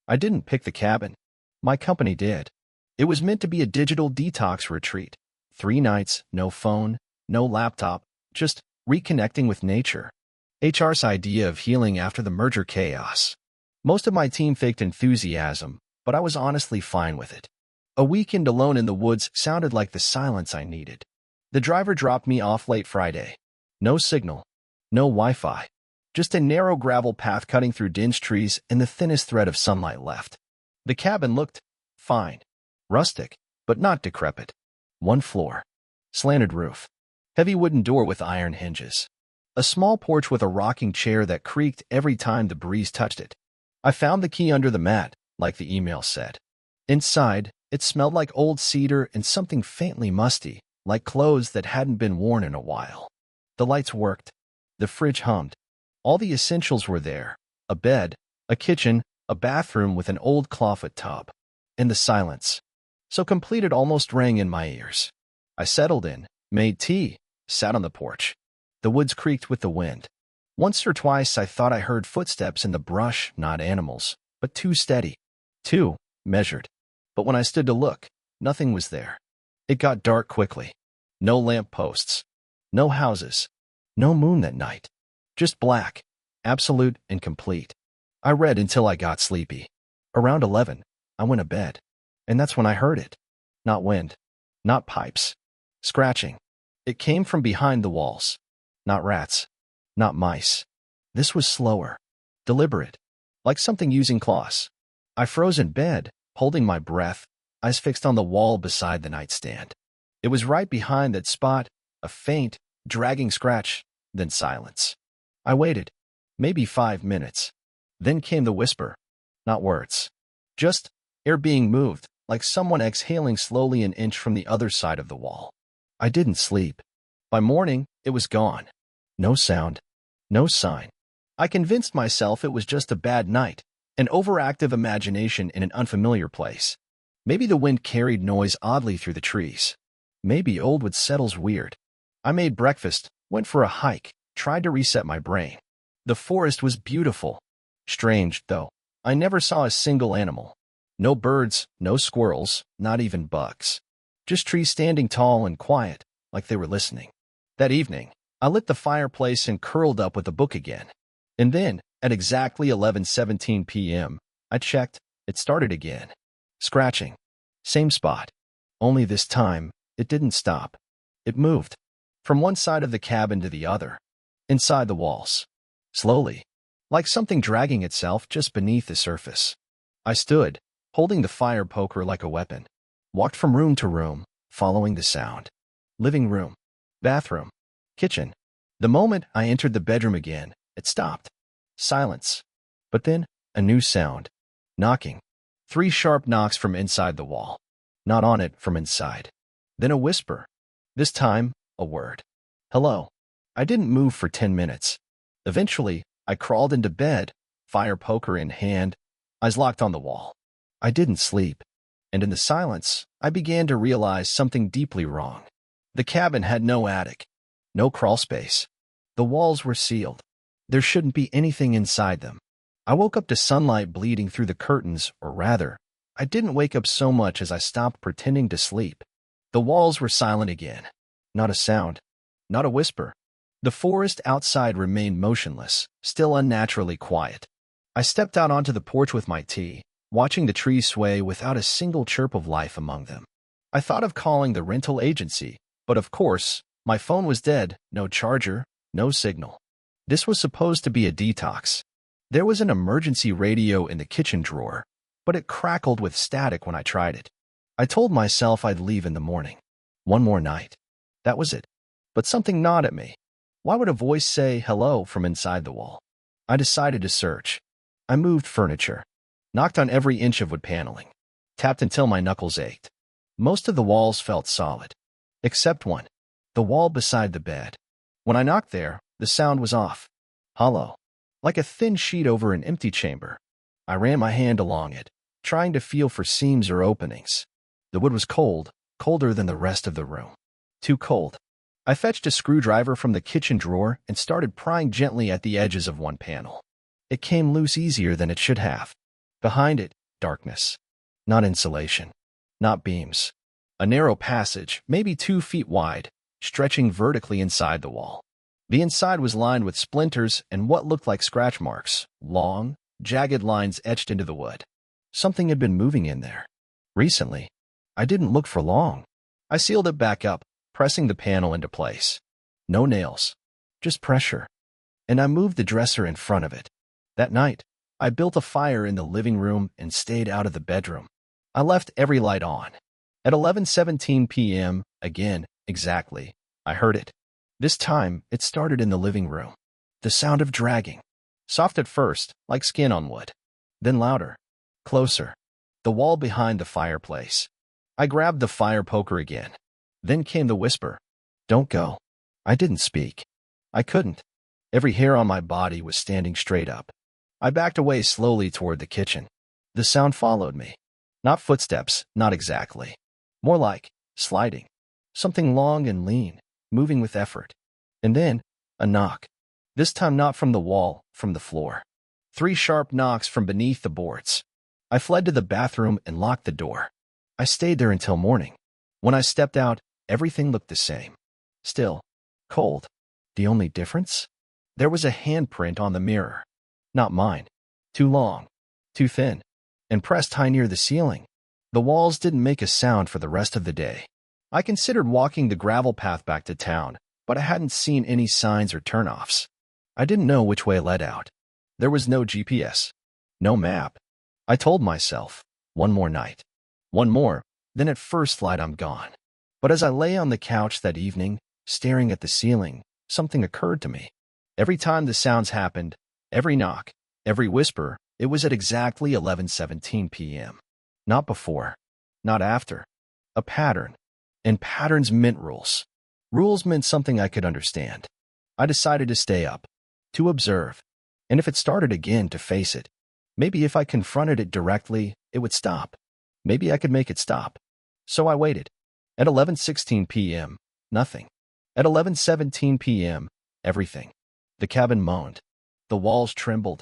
I didn't pick the cabin. My company did. It was meant to be a digital detox retreat. 3 nights, no phone, no laptop, just reconnecting with nature. HR's idea of healing after the merger chaos. Most of my team faked enthusiasm, but I was honestly fine with it. A weekend alone in the woods sounded like the silence I needed. The driver dropped me off late Friday. No signal, no Wi-Fi, just a narrow gravel path cutting through dense trees and the thinnest thread of sunlight left. The cabin looked fine, rustic, but not decrepit. 1 floor, slanted roof, heavy wooden door with iron hinges. A small porch with a rocking chair that creaked every time the breeze touched it. I found the key under the mat, like the email said. Inside, it smelled like old cedar and something faintly musty, like clothes that hadn't been worn in a while. The lights worked. The fridge hummed. All the essentials were there. A bed, a kitchen, a bathroom with an old clawfoot tub. And the silence, so complete it almost rang in my ears. I settled in, made tea, sat on the porch. The woods creaked with the wind. Once or twice I thought I heard footsteps in the brush, not animals, but too steady. 2, measured. But when I stood to look, nothing was there. It got dark quickly. No lamp posts. No houses. No moon that night. Just black. Absolute and complete. I read until I got sleepy. Around 11, I went to bed. And that's when I heard it. Not wind. Not pipes. Scratching. It came from behind the walls. Not rats. Not mice. This was slower. Deliberate. Like something using claws. I froze in bed, holding my breath, eyes fixed on the wall beside the nightstand. It was right behind that spot, a faint, dragging scratch, then silence. I waited. Maybe 5 minutes. Then came the whisper. Not words. Just air being moved, like someone exhaling slowly an inch from the other side of the wall. I didn't sleep. By morning, it was gone. No sound. No sign. I convinced myself it was just a bad night, an overactive imagination in an unfamiliar place. Maybe the wind carried noise oddly through the trees. Maybe Oldwood settles weird. I made breakfast, went for a hike, tried to reset my brain. The forest was beautiful. Strange, though. I never saw a single animal. No birds, no squirrels, not even bugs. Just trees standing tall and quiet, like they were listening. That evening, I lit the fireplace and curled up with a book again. And then, at exactly 11:17 p.m., I checked. It started again. Scratching. Same spot. Only this time, it didn't stop. It moved. From one side of the cabin to the other. Inside the walls. Slowly. Like something dragging itself just beneath the surface. I stood, holding the fire poker like a weapon. Walked from room to room, following the sound. Living room. Bathroom. Kitchen. The moment I entered the bedroom again, it stopped. Silence. But then, a new sound. Knocking. 3 sharp knocks from inside the wall. Not on it, from inside. Then a whisper. This time, a word. Hello. I didn't move for 10 minutes. Eventually, I crawled into bed, fire poker in hand, eyes locked on the wall. I didn't sleep. And in the silence, I began to realize something deeply wrong. The cabin had no attic. No crawl space. The walls were sealed. There shouldn't be anything inside them. I woke up to sunlight bleeding through the curtains, or rather, I didn't wake up so much as I stopped pretending to sleep. The walls were silent again. Not a sound. Not a whisper. The forest outside remained motionless, still unnaturally quiet. I stepped out onto the porch with my tea, watching the trees sway without a single chirp of life among them. I thought of calling the rental agency, but of course, my phone was dead, no charger, no signal. This was supposed to be a detox. There was an emergency radio in the kitchen drawer, but it crackled with static when I tried it. I told myself I'd leave in the morning. One more night. That was it. But something gnawed at me. Why would a voice say hello from inside the wall? I decided to search. I moved furniture, knocked on every inch of wood paneling, tapped until my knuckles ached. Most of the walls felt solid, except one. The wall beside the bed. When I knocked there, the sound was off. Hollow. Like a thin sheet over an empty chamber. I ran my hand along it, trying to feel for seams or openings. The wood was cold, colder than the rest of the room. Too cold. I fetched a screwdriver from the kitchen drawer and started prying gently at the edges of one panel. It came loose easier than it should have. Behind it, darkness. Not insulation. Not beams. A narrow passage, maybe 2 feet wide, stretching vertically inside the wall. The inside was lined with splinters and what looked like scratch marks, long, jagged lines etched into the wood. Something had been moving in there. Recently. I didn't look for long. I sealed it back up, pressing the panel into place. No nails. Just pressure. And I moved the dresser in front of it. That night, I built a fire in the living room and stayed out of the bedroom. I left every light on. At 11:17 p.m., again, exactly, I heard it. This time, it started in the living room. The sound of dragging. Soft at first, like skin on wood. Then louder. Closer. The wall behind the fireplace. I grabbed the fire poker again. Then came the whisper. Don't go. I didn't speak. I couldn't. Every hair on my body was standing straight up. I backed away slowly toward the kitchen. The sound followed me. Not footsteps, not exactly. More like sliding. Something long and lean, moving with effort. And then, a knock. This time not from the wall, from the floor. 3 sharp knocks from beneath the boards. I fled to the bathroom and locked the door. I stayed there until morning. When I stepped out, everything looked the same. Still. Cold. The only difference? There was a handprint on the mirror. Not mine. Too long. Too thin. And pressed high near the ceiling. The walls didn't make a sound for the rest of the day. I considered walking the gravel path back to town, but I hadn't seen any signs or turnoffs. I didn't know which way led out. There was no GPS. No map. I told myself, one more night. One more, then at first light I'm gone. But as I lay on the couch that evening, staring at the ceiling, something occurred to me. Every time the sounds happened, every knock, every whisper, it was at exactly 11:17 p.m. Not before. Not after. A pattern. And patterns meant rules. Rules meant something I could understand. I decided to stay up. To observe. And if it started again, to face it. Maybe if I confronted it directly, it would stop. Maybe I could make it stop. So I waited. At 11:16 p.m., nothing. At 11:17 p.m., everything. The cabin moaned. The walls trembled.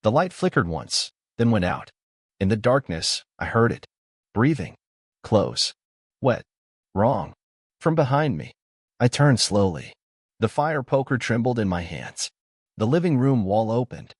The light flickered once, then went out. In the darkness, I heard it. Breathing. Close. Wet. Wrong. From behind me. I turned slowly. The fire poker trembled in my hands. The living room wall opened.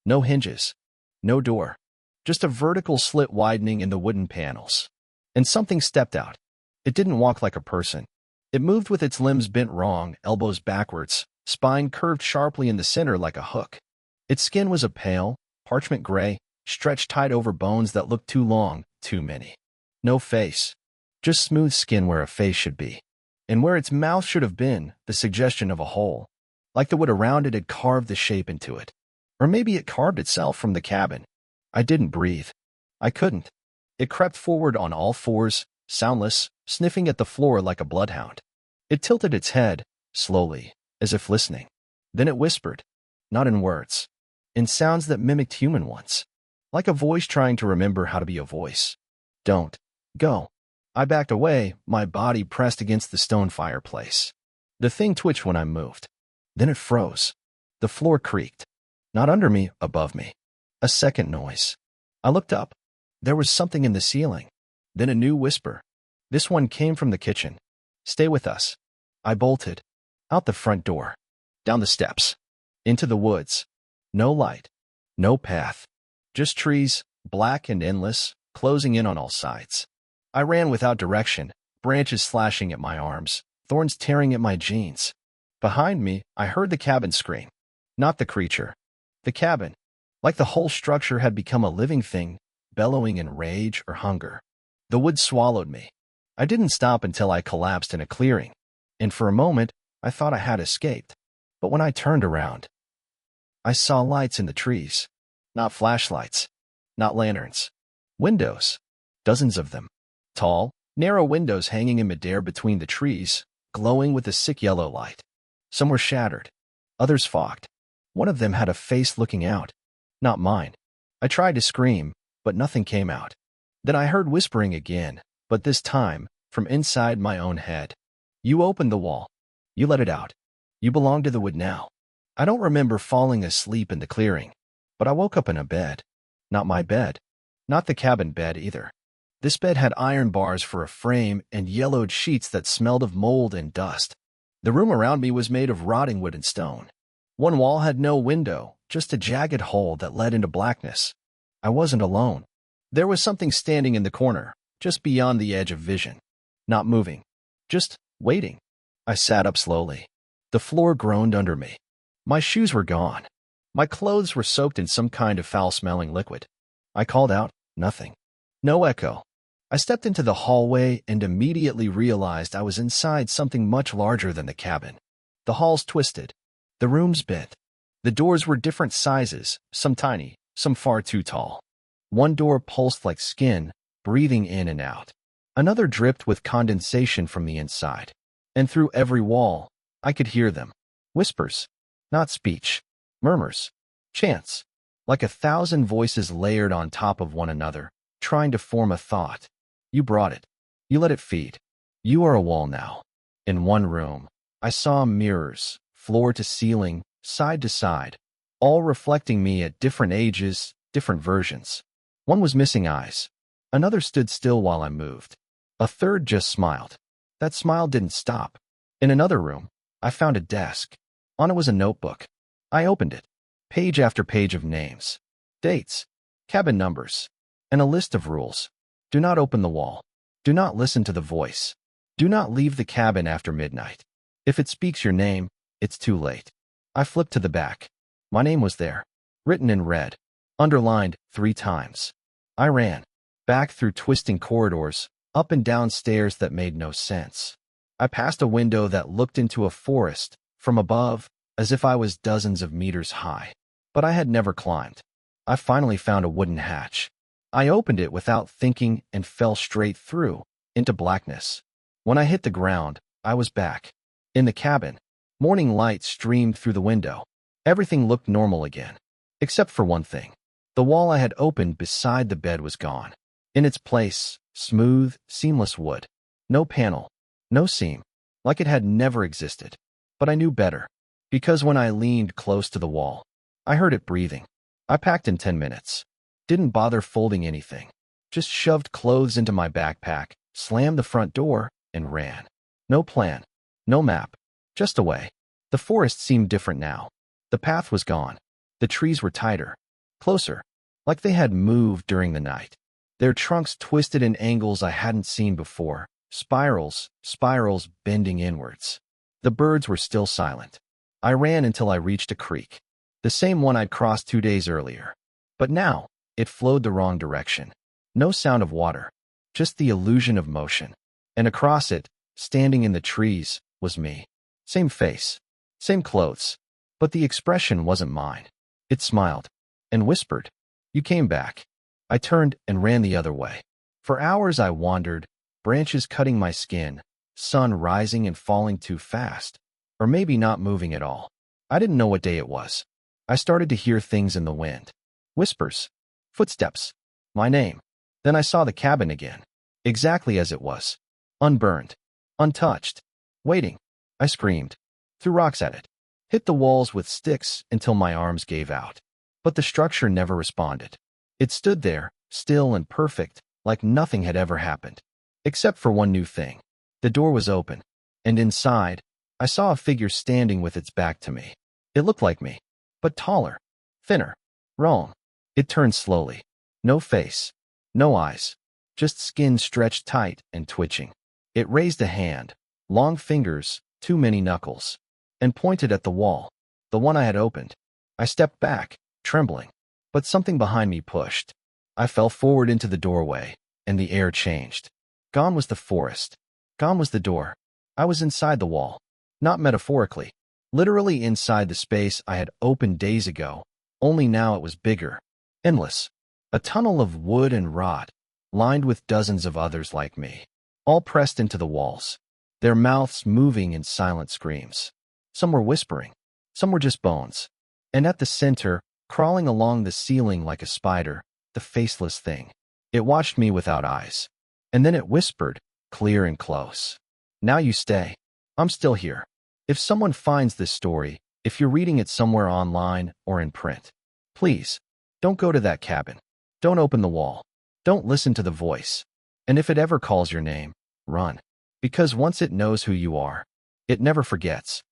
No hinges. No door. Just a vertical slit widening in the wooden panels. And something stepped out. It didn't walk like a person. It moved with its limbs bent wrong, elbows backwards, spine curved sharply in the center like a hook. Its skin was a pale, parchment gray, stretched tight over bones that looked too long, too many. No face. Just smooth skin where a face should be. And where its mouth should have been, the suggestion of a hole. Like the wood around it had carved the shape into it. Or maybe it carved itself from the cabin. I didn't breathe. I couldn't. It crept forward on all fours, soundless, sniffing at the floor like a bloodhound. It tilted its head, slowly, as if listening. Then it whispered. Not in words. In sounds that mimicked human ones. Like a voice trying to remember how to be a voice. Don't. Go. I backed away, my body pressed against the stone fireplace. The thing twitched when I moved. Then it froze. The floor creaked. Not under me, above me. A second noise. I looked up. There was something in the ceiling. Then a new whisper. This one came from the kitchen. Stay with us. I bolted. Out the front door. Down the steps. Into the woods. No light. No path. Just trees, black and endless, closing in on all sides. I ran without direction, branches slashing at my arms, thorns tearing at my jeans. Behind me, I heard the cabin scream. Not the creature. The cabin. Like the whole structure had become a living thing, bellowing in rage or hunger. The woods swallowed me. I didn't stop until I collapsed in a clearing. And for a moment, I thought I had escaped. But when I turned around, I saw lights in the trees. Not flashlights. Not lanterns. Windows. Dozens of them. Tall, narrow windows hanging in midair between the trees, glowing with a sick yellow light. Some were shattered. Others fogged. One of them had a face looking out. Not mine. I tried to scream, but nothing came out. Then I heard whispering again, but this time, from inside my own head. You opened the wall. You let it out. You belong to the wood now. I don't remember falling asleep in the clearing, but I woke up in a bed. Not my bed. Not the cabin bed either. This bed had iron bars for a frame and yellowed sheets that smelled of mold and dust. The room around me was made of rotting wood and stone. One wall had no window, just a jagged hole that led into blackness. I wasn't alone. There was something standing in the corner, just beyond the edge of vision. Not moving. Just waiting. I sat up slowly. The floor groaned under me. My shoes were gone. My clothes were soaked in some kind of foul-smelling liquid. I called out. Nothing. No echo. I stepped into the hallway and immediately realized I was inside something much larger than the cabin. The halls twisted. The rooms bent. The doors were different sizes, some tiny, some far too tall. One door pulsed like skin, breathing in and out. Another dripped with condensation from the inside. And through every wall, I could hear them. Whispers. Not speech. Murmurs. Chants. Like 1,000 voices layered on top of one another, trying to form a thought. You brought it. You let it feed. You are a wall now. In one room, I saw mirrors, floor to ceiling, side to side, all reflecting me at different ages, different versions. One was missing eyes. Another stood still while I moved. A third just smiled. That smile didn't stop. In another room, I found a desk. On it was a notebook. I opened it. Page after page of names, dates, cabin numbers, and a list of rules. Do not open the wall. Do not listen to the voice. Do not leave the cabin after midnight. If it speaks your name, it's too late. I flipped to the back. My name was there, written in red, underlined 3 times. I ran, back through twisting corridors, up and down stairs that made no sense. I passed a window that looked into a forest, from above, as if I was dozens of meters high. But I had never climbed. I finally found a wooden hatch. I opened it without thinking and fell straight through, into blackness. When I hit the ground, I was back. In the cabin, morning light streamed through the window. Everything looked normal again. Except for one thing. The wall I had opened beside the bed was gone. In its place, smooth, seamless wood. No panel. No seam. Like it had never existed. But I knew better. Because when I leaned close to the wall, I heard it breathing. I packed in 10 minutes. Didn't bother folding anything. Just shoved clothes into my backpack, slammed the front door, and ran. No plan. No map. Just away. The forest seemed different now. The path was gone. The trees were tighter. Closer. Like they had moved during the night. Their trunks twisted in angles I hadn't seen before. Spirals bending inwards. The birds were still silent. I ran until I reached a creek. The same one I'd crossed 2 days earlier. But now, it flowed the wrong direction. No sound of water. Just the illusion of motion. And across it, standing in the trees, was me. Same face. Same clothes. But the expression wasn't mine. It smiled. And whispered. You came back. I turned and ran the other way. For hours I wandered, branches cutting my skin, sun rising and falling too fast. Or maybe not moving at all. I didn't know what day it was. I started to hear things in the wind. Whispers. Footsteps. My name. Then I saw the cabin again. Exactly as it was. Unburned. Untouched. Waiting. I screamed. Threw rocks at it. Hit the walls with sticks until my arms gave out. But the structure never responded. It stood there, still and perfect, like nothing had ever happened. Except for one new thing. The door was open. And inside, I saw a figure standing with its back to me. It looked like me. But taller. Thinner. Wrong. It turned slowly. No face. No eyes. Just skin stretched tight and twitching. It raised a hand. Long fingers, too many knuckles. And pointed at the wall. The one I had opened. I stepped back, trembling. But something behind me pushed. I fell forward into the doorway, and the air changed. Gone was the forest. Gone was the door. I was inside the wall. Not metaphorically. Literally inside the space I had opened days ago, only now it was bigger. Endless. A tunnel of wood and rot, lined with dozens of others like me, all pressed into the walls, their mouths moving in silent screams. Some were whispering. Some were just bones. And at the center, crawling along the ceiling like a spider, the faceless thing. It watched me without eyes. And then it whispered, clear and close. Now you stay. I'm still here. If someone finds this story, if you're reading it somewhere online or in print, please, don't go to that cabin. Don't open the wall. Don't listen to the voice. And if it ever calls your name, run. Because once it knows who you are, it never forgets.